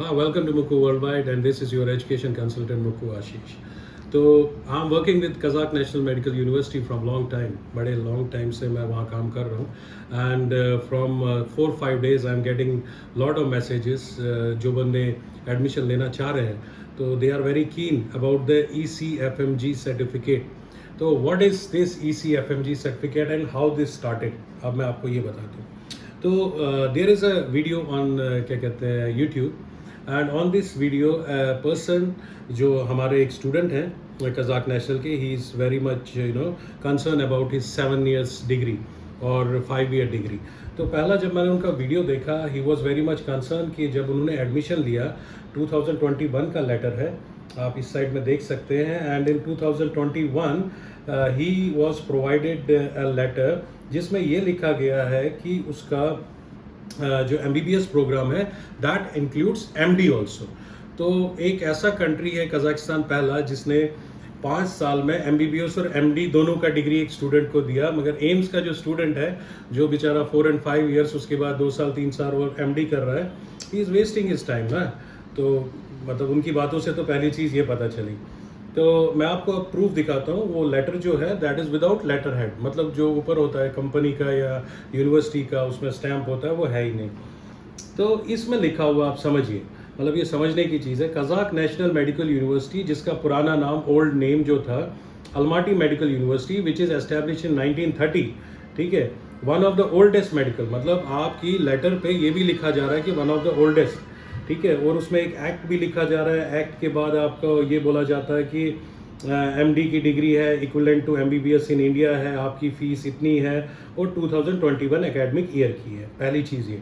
Welcome to Muku Worldwide, and this is your education consultant Muku Ashish. तो I'm working with Kazakh National Medical University from long time, बड़े long time से मैं वहाँ काम कर रहा हूँ and from 4-5 days I'm getting lot of messages जो बंदे admission लेना चाह रहे हैं तो they are very keen about the ECFMG certificate. तो what is this ECFMG certificate and how this started? अब मैं आपको ये बताता हूँ. तो there is a video on क्या कहते हैं YouTube. And on this video person जो हमारे एक स्टूडेंट हैं कज़ाक नेशनल के, he is very much concern about his 7 years degree और 5 year डिग्री. तो पहला जब मैंने उनका वीडियो देखा, he was very much concern कि जब उन्होंने एडमिशन लिया, 2021 का लेटर है, आप इस साइड में देख सकते हैं. And in 2021 he was provided a letter जिसमें ये लिखा गया है कि उसका जो MBBS प्रोग्राम है दैट इंक्लूड्स MD ऑल्सो. तो एक ऐसा कंट्री है कजाकिस्तान पहला जिसने 5 साल में MBBS और MD दोनों का डिग्री एक स्टूडेंट को दिया. मगर एम्स का जो स्टूडेंट है जो बेचारा 4 and 5 years उसके बाद 2 साल 3 साल वो MD कर रहा है, he is wasting his time ना. तो मतलब उनकी बातों से तो पहली चीज़ ये पता चली. तो मैं आपको अब प्रूफ दिखाता हूँ. वो लेटर जो है that is without letter head, मतलब जो ऊपर होता है कंपनी का या यूनिवर्सिटी का उसमें स्टैम्प होता है वो है ही नहीं. तो इसमें लिखा हुआ आप समझिए, मतलब ये समझने की चीज़ है. कज़ाक नेशनल मेडिकल यूनिवर्सिटी, जिसका पुराना नाम ओल्ड नेम जो था Almaty medical university, which is establish in 1930. ठीक है, one of the oldest medical, मतलब आपकी लेटर पे ये भी लिखा जा रहा है कि वन ऑफ द ओल्डेस्ट. ठीक है, और उसमें एक एक्ट भी लिखा जा रहा है. एक्ट के बाद आपको ये बोला जाता है कि MD की डिग्री है equivalent to MBBS in India है, आपकी फ़ीस इतनी है और 2021 एकेडमिक ईयर की है. पहली चीज़ ये.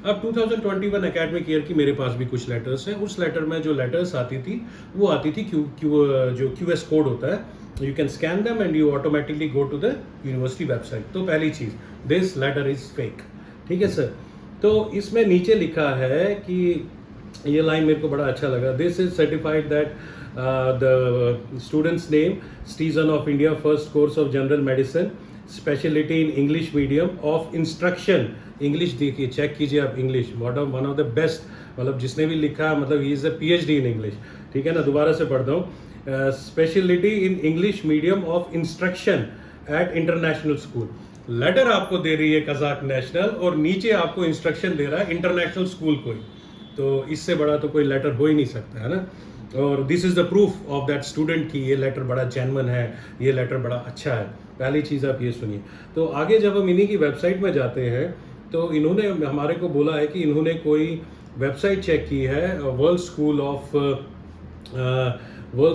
अब 2021 एकेडमिक ईयर की मेरे पास भी कुछ लेटर्स हैं. उस लेटर में जो लेटर्स आती थी वो आती थी जो QS कोड होता है, you can scan them and you automatically go to the university website. तो पहली चीज़, दिस लेटर इज़ फेक. ठीक है सर. तो इसमें नीचे लिखा है कि ये लाइन मेरे को बड़ा अच्छा लगा. This is certified that the students name citizen of India, first course of general medicine, specialty in English medium of instruction. English देखिए, चेक कीजिए आप English, one of the best, मतलब जिसने भी लिखा मतलब ही is a PhD in English. ठीक है ना, दोबारा से पढ़ता हूँ. Specialty in English medium of instruction at international school. Letter आपको दे रही है कज़ाक नेशनल और नीचे आपको इंस्ट्रक्शन दे रहा है इंटरनेशनल स्कूल को ही. तो इससे बड़ा तो कोई लेटर हो ही नहीं सकता है ना. और this is the proof of that student कि ये लेटर बड़ा जेन्युइन है, ये लेटर बड़ा अच्छा है. पहली चीज़ आप ये सुनिए. तो आगे जब हम इन्हीं की वेबसाइट में जाते हैं तो इन्होंने हमारे को बोला है कि इन्होंने कोई वेबसाइट चेक की है, वर्ल्ड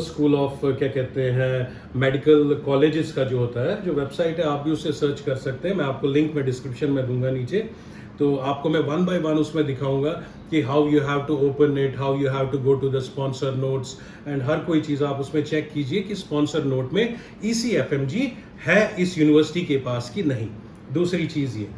स्कूल ऑफ क्या कहते हैं मेडिकल कॉलेजेस का जो होता है, जो वेबसाइट है, आप भी उससे सर्च कर सकते हैं. मैं आपको लिंक में डिस्क्रिप्शन में दूंगा नीचे. तो आपको मैं 1 by 1 उसमें दिखाऊंगा कि how you have to open it, how you have to go to the sponsor notes and हर कोई चीज़ आप उसमें चेक कीजिए कि स्पॉन्सर नोट में ECFMG है इस यूनिवर्सिटी के पास कि नहीं. दूसरी चीज़ ये.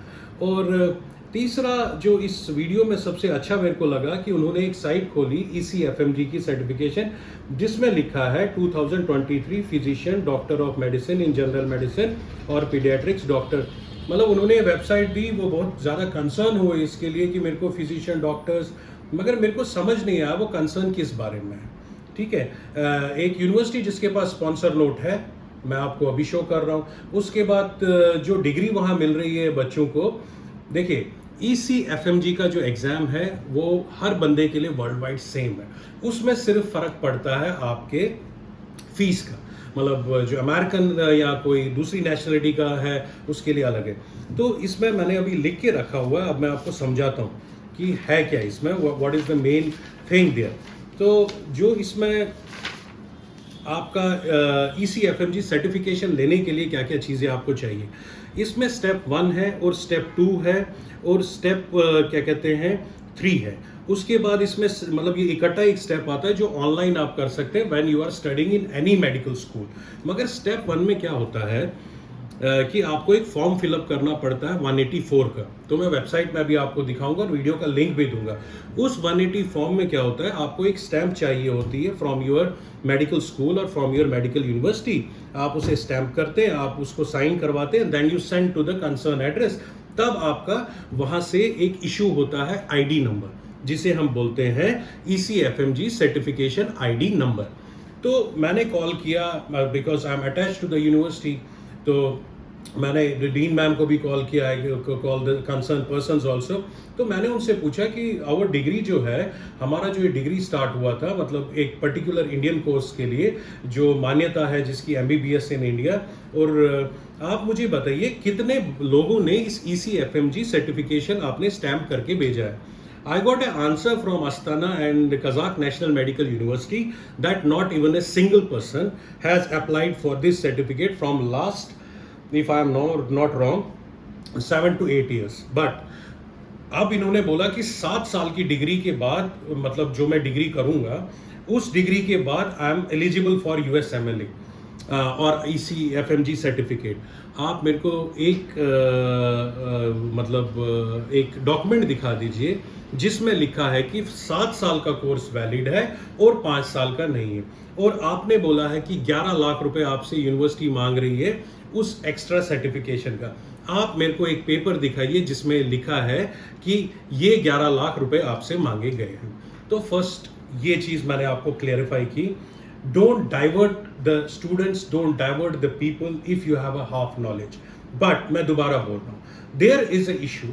और तीसरा जो इस वीडियो में सबसे अच्छा मेरे को लगा कि उन्होंने एक साइट खोली ECFMG की सर्टिफिकेशन, जिसमें लिखा है 2023 physician doctor of medicine in general medicine और पीडियाट्रिक्स डॉक्टर. मतलब उन्होंने वेबसाइट दी, वो बहुत ज़्यादा कंसर्न हुए इसके लिए कि मेरे को फिजिशियन डॉक्टर्स, मगर मेरे को समझ नहीं आया वो कंसर्न किस बारे में है. ठीक है, एक यूनिवर्सिटी जिसके पास स्पॉन्सर नोट है, मैं आपको अभी शो कर रहा हूँ. उसके बाद जो डिग्री वहाँ मिल रही है बच्चों को, देखिए ECFMG का जो एग्ज़ाम है वो हर बंदे के लिए वर्ल्ड वाइड सेम है. उसमें सिर्फ फ़र्क पड़ता है आपके फीस का, मतलब जो अमेरिकन या कोई दूसरी नेशनलिटी का है उसके लिए अलग है. तो इसमें मैंने अभी लिख के रखा हुआ है, अब मैं आपको समझाता हूँ कि है क्या इसमें, what is the main thing there. तो जो इसमें आपका ECFMG सर्टिफिकेशन लेने के लिए क्या क्या चीज़ें आपको चाहिए, इसमें स्टेप 1 है और स्टेप 2 है और स्टेप क्या कहते हैं 3 है. उसके बाद इसमें मतलब ये इकट्ठा एक स्टेप आता है जो ऑनलाइन आप कर सकते हैं when you are studying in any medical school. मगर स्टेप 1 में क्या होता है कि आपको एक फॉर्म फिलअप करना पड़ता है 184 का. तो मैं वेबसाइट में अभी आपको दिखाऊंगा और वीडियो का लिंक भी दूंगा. उस 180 फॉर्म में क्या होता है, आपको एक स्टैम्प चाहिए होती है फ्रॉम योर मेडिकल स्कूल और फ्रॉम योर मेडिकल यूनिवर्सिटी. आप उसे स्टैम्प करते हैं, आप उसको साइन करवाते हैं, then you send to the concern address. तब आपका वहाँ से एक इशू होता है ID नंबर. जिसे हम बोलते हैं ECFMG सर्टिफिकेशन आईडी नंबर। तो मैंने कॉल किया because I am attach to the university, तो मैंने डीन मैम को भी कॉल किया है, call the concern persons also. तो मैंने उनसे पूछा कि आवर डिग्री जो है, हमारा जो ये डिग्री स्टार्ट हुआ था, मतलब एक पर्टिकुलर इंडियन कोर्स के लिए जो मान्यता है जिसकी MBBS इन इंडिया, और आप मुझे बताइए कितने लोगों ने इस ECFMG सर्टिफिकेशन आपने स्टैम्प करके भेजा है। I got an answer from Astana and Kazakh National Medical University that not even a single person has applied for this certificate from last, if I am not wrong, 7 to 8 years. But अब इन्होंने बोला कि 7 साल की degree के बाद, मतलब जो मैं डिग्री करूंगा उस डिग्री के बाद I am eligible for USMLE और ECFMG सर्टिफिकेट। आप मेरे को एक मतलब एक डॉक्यूमेंट दिखा दीजिए जिसमें लिखा है कि 7 साल का कोर्स वैलिड है और 5 साल का नहीं है, और आपने बोला है कि 11 लाख रुपए आपसे यूनिवर्सिटी मांग रही है उस एक्स्ट्रा सर्टिफिकेशन का। आप मेरे को एक पेपर दिखाइए जिसमें लिखा है कि ये 11 लाख रुपए आपसे मांगे गए हैं। तो फर्स्ट ये चीज मैंने आपको क्लेरिफाई की, don't divert the students, don't divert the people if you have a half knowledge. But मैं दोबारा बोल रहा हूँ, देयर इज अ इशू,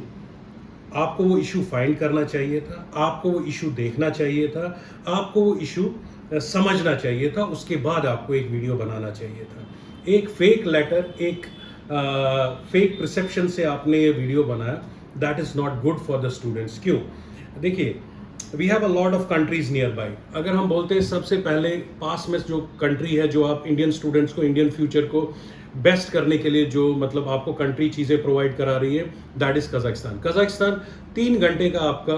आपको वो इशू फाइंड करना चाहिए था, आपको वो इशू देखना चाहिए था, आपको वो इशू समझना चाहिए था, उसके बाद आपको एक वीडियो बनाना चाहिए था। एक फेक लेटर, एक फेक परसेप्शन से आपने ये वीडियो बनाया, that is not good for the students. क्यों? देखिए, we have a lot of countries nearby. अगर हम बोलते हैं सबसे पहले पास में जो कंट्री है जो आप इंडियन स्टूडेंट्स को, इंडियन फ्यूचर को बेस्ट करने के लिए जो मतलब आपको कंट्री चीज़ें प्रोवाइड करा रही है, दैट इज कजाकिस्तान। कजाकिस्तान 3 घंटे का आपका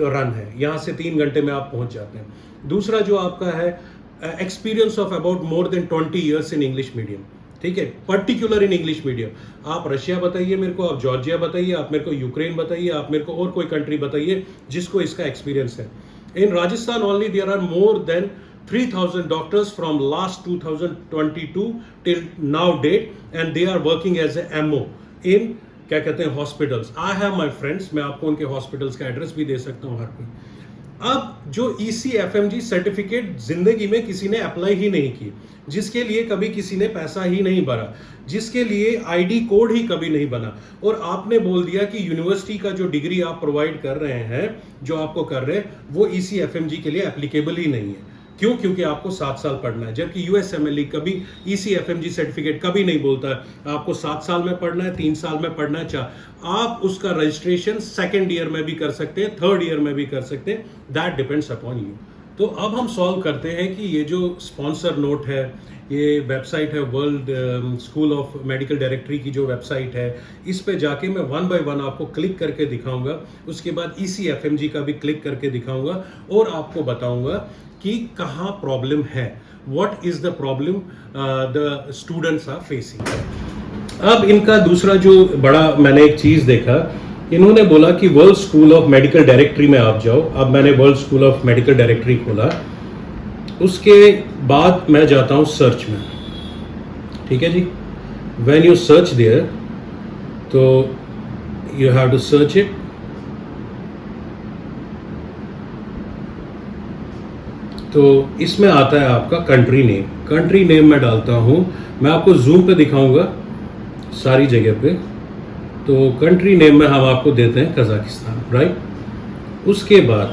रन है, यहाँ से 3 घंटे में आप पहुँच जाते हैं। दूसरा जो आपका है experience of about more than 20 years in English medium, ठीक है, पर्टिकुलर इन इंग्लिश मीडियम। आप रशिया बताइए मेरे को, आप जॉर्जिया बताइए, आप मेरे को यूक्रेन बताइए, आप मेरे को और कोई कंट्री बताइए जिसको इसका एक्सपीरियंस है। In Rajasthan only there are more than 3,000 doctors from last 2022 till now date, and they are working as a MO in क्या कहते हैं hospitals. I have my friends, मैं आपको उनके हॉस्पिटल्स का एड्रेस भी दे सकता हूँ हर कोई। अब जो ECFMG सर्टिफिकेट जिंदगी में किसी ने अप्लाई ही नहीं की, जिसके लिए कभी किसी ने पैसा ही नहीं भरा, जिसके लिए ID कोड ही कभी नहीं बना, और आपने बोल दिया कि यूनिवर्सिटी का जो डिग्री आप प्रोवाइड कर रहे हैं, जो आपको कर रहे हैं, वो ECFMG के लिए एप्लीकेबल ही नहीं है। क्यों? क्योंकि आपको 7 साल पढ़ना है, जबकि USMLE कभी ECFMG सर्टिफिकेट कभी नहीं बोलता है आपको 7 साल में पढ़ना है, 3 साल में पढ़ना है। आप उसका रजिस्ट्रेशन 2nd ईयर में भी कर सकते हैं, 3rd ईयर में भी कर सकते हैं, दैट डिपेंड्स अपॉन यू। तो अब हम सॉल्व करते हैं कि ये जो स्पॉन्सर नोट है, ये वेबसाइट है world school of medical directory की जो वेबसाइट है, इस पे जाके मैं 1 बाय 1 आपको क्लिक करके दिखाऊंगा, उसके बाद ECFMG का भी क्लिक करके दिखाऊंगा और आपको बताऊंगा कि कहाँ प्रॉब्लम है, what is the problem the students are facing. अब इनका दूसरा जो बड़ा मैंने एक चीज देखा, इन्होंने बोला कि world school of medical directory में आप जाओ। अब मैंने world school of medical directory खोला, उसके बाद मैं जाता हूँ सर्च में, ठीक है जी। व्हेन यू सर्च देयर, तो you have to search it. तो इसमें आता है आपका कंट्री नेम। कंट्री नेम मैं डालता हूँ, मैं आपको जूम पे दिखाऊंगा सारी जगह पे। तो कंट्री नेम में हम आपको देते हैं कजाकिस्तान, राइट। उसके बाद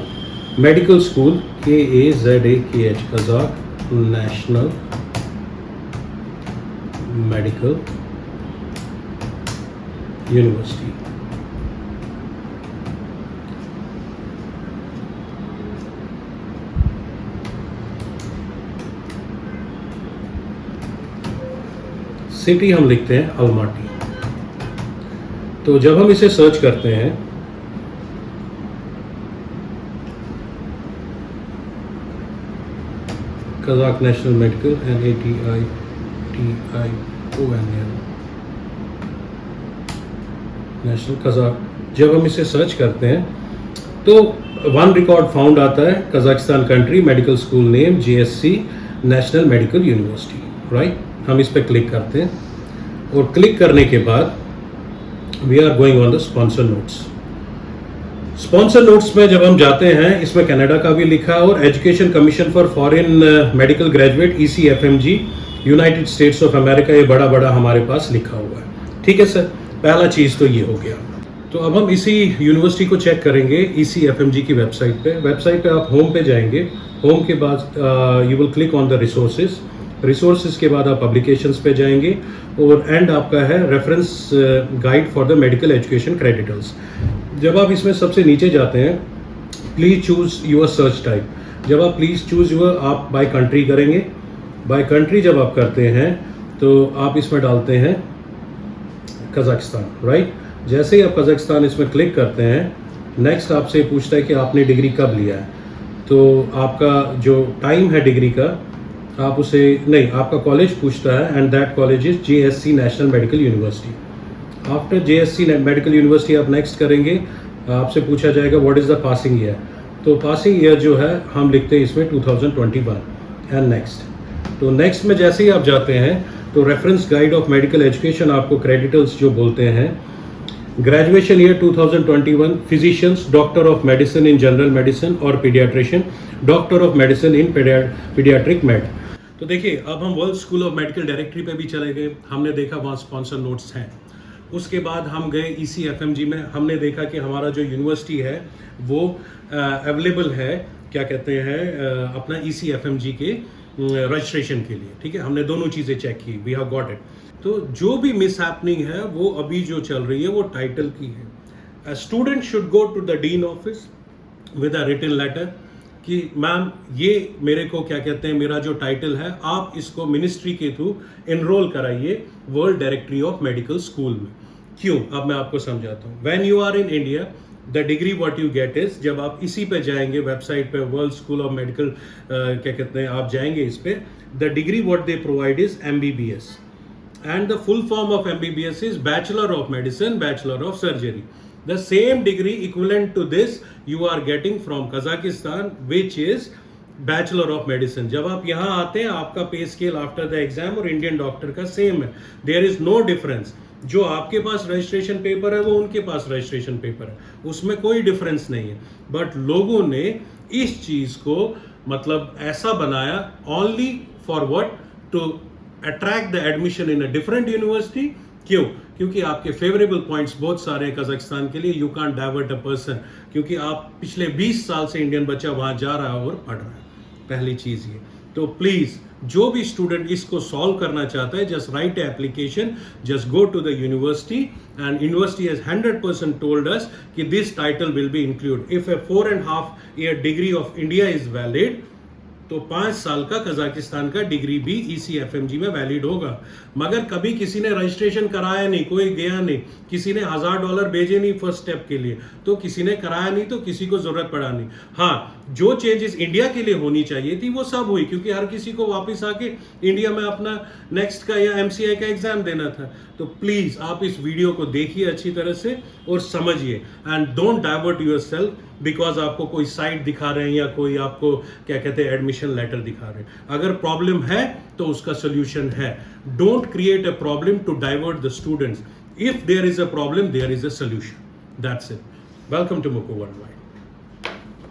medical school KAZAKH, Kazakh national medical university. City हम लिखते हैं अलमाटी। तो जब हम इसे सर्च करते हैं, Kazakh national medical NATITIONL, national Kazakh, जब हम इसे सर्च करते हैं तो 1 रिकॉर्ड फाउंड आता है, Kazakhstan country, medical school name JSC national medical university, right. हम इस पर क्लिक करते हैं और क्लिक करने के बाद we are going on the sponsor notes. Sponsor notes में जब हम जाते हैं, इसमें कनाडा का भी लिखा है और education commission for foreign medical graduate ECFMG United states of America, ये बड़ा बड़ा हमारे पास लिखा हुआ है। ठीक है सर, पहला चीज़ तो ये हो गया। तो अब हम इसी यूनिवर्सिटी को चेक करेंगे ECFMG की वेबसाइट पे। वेबसाइट पे आप होम पे जाएंगे, होम के बाद you will click on the resources के बाद आप पब्लिकेशंस पे जाएंगे और एंड आपका है reference guide for the medical education creditors. जब आप इसमें सबसे नीचे जाते हैं, please choose your search type. जब आप प्लीज़ चूज़ योर, आप बाय कंट्री करेंगे। बाय कंट्री जब आप करते हैं तो आप इसमें डालते हैं कजाकिस्तान, राइट। जैसे ही आप कजाकिस्तान इसमें क्लिक करते हैं, नेक्स्ट आपसे पूछता है कि आपने डिग्री कब लिया है। तो आपका जो टाइम है डिग्री का, आप उसे नहीं, आपका कॉलेज पूछता है and that college is JSC national medical university. After JSC medical university आप नेक्स्ट करेंगे, आपसे पूछा जाएगा what is the passing year. तो पासिंग ईयर जो है हम लिखते हैं इसमें 2021 एंड नेक्स्ट। तो नेक्स्ट में जैसे ही आप जाते हैं तो reference guide of medical education, आपको क्रेडिटर्स जो बोलते हैं, graduation year 2021 physicians, doctor of medicine in general medicine और paediatrician, doctor of medicine in paediatric med. तो देखिए, अब हम world school of medical directory पे भी चले गए, हमने देखा वहाँ स्पॉन्सर नोट्स हैं। उसके बाद हम गए ECFMG में, हमने देखा कि हमारा जो यूनिवर्सिटी है वो अवेलेबल है, क्या कहते हैं, अपना ECFMG के रजिस्ट्रेशन के लिए। ठीक है, हमने दोनों चीज़ें चेक की, वी हैव गॉट इट। तो जो भी मिस हैपनिंग है वो अभी जो चल रही है वो टाइटल की है। A student should go to the dean office with a written letter कि मैम ये मेरे को क्या कहते हैं, मेरा जो टाइटल है आप इसको मिनिस्ट्री के थ्रू एनरोल कराइए world directory of medical school में। क्यों, अब मैं आपको समझाता हूँ। When you are in India, the degree what you get is, जब आप इसी पे जाएंगे वेबसाइट पे, वर्ल्ड स्कूल ऑफ मेडिकल क्या कहते हैं, आप जाएंगे इस पे, the degree what they provide is MBBS and the full form of MBBS is Bachelor of Medicine, Bachelor of Surgery. The same degree equivalent to this you are getting from Kazakhstan, which is Bachelor of Medicine. जब आप यहाँ आते हैं, आपका पे scale after the exam और Indian doctor का same है, देयर इज नो डिफरेंस। जो आपके पास रजिस्ट्रेशन पेपर है वो उनके पास रजिस्ट्रेशन पेपर है, उसमें कोई डिफरेंस नहीं है। बट लोगों ने इस चीज को मतलब ऐसा बनाया only for what, to attract the admission in a different university. क्यों? क्योंकि आपके फेवरेबल पॉइंट्स बहुत सारे हैं कजाकिस्तान के लिए। You can't divert a person, क्योंकि आप पिछले 20 साल से इंडियन बच्चा वहां जा रहा है और पढ़ रहा है। पहली चीज ये। तो प्लीज जो भी स्टूडेंट इसको सॉल्व करना चाहता है, just write application, just go to the university and university has 100% told us कि this title will be include. If a 4.5 year degree of India is valid, तो 5 साल का कजाकिस्तान का डिग्री भी ECFMG में वैलिड होगा। मगर कभी किसी ने रजिस्ट्रेशन कराया नहीं, कोई गया नहीं, किसी ने $1000 भेजे नहीं फर्स्ट स्टेप के लिए, तो किसी ने कराया नहीं, तो किसी को जरूरत पड़ा नहीं। हाँ, जो चेंजेस इंडिया के लिए होनी चाहिए थी वो सब हुई, क्योंकि हर किसी को वापस आके इंडिया में अपना नेक्स्ट का या MCI का एग्जाम देना था। तो प्लीज आप इस वीडियो को देखिए अच्छी तरह से और समझिए, and don't divert yourself because आपको कोई साइट दिखा रहे हैं या कोई आपको क्या कहते हैं एडमिशन लेटर दिखा रहे हैं। अगर प्रॉब्लम है तो उसका सोल्यूशन है। Don't create a problem to divert the students. If there is a problem, there is a solution. That's it. Welcome to Moko worldwide.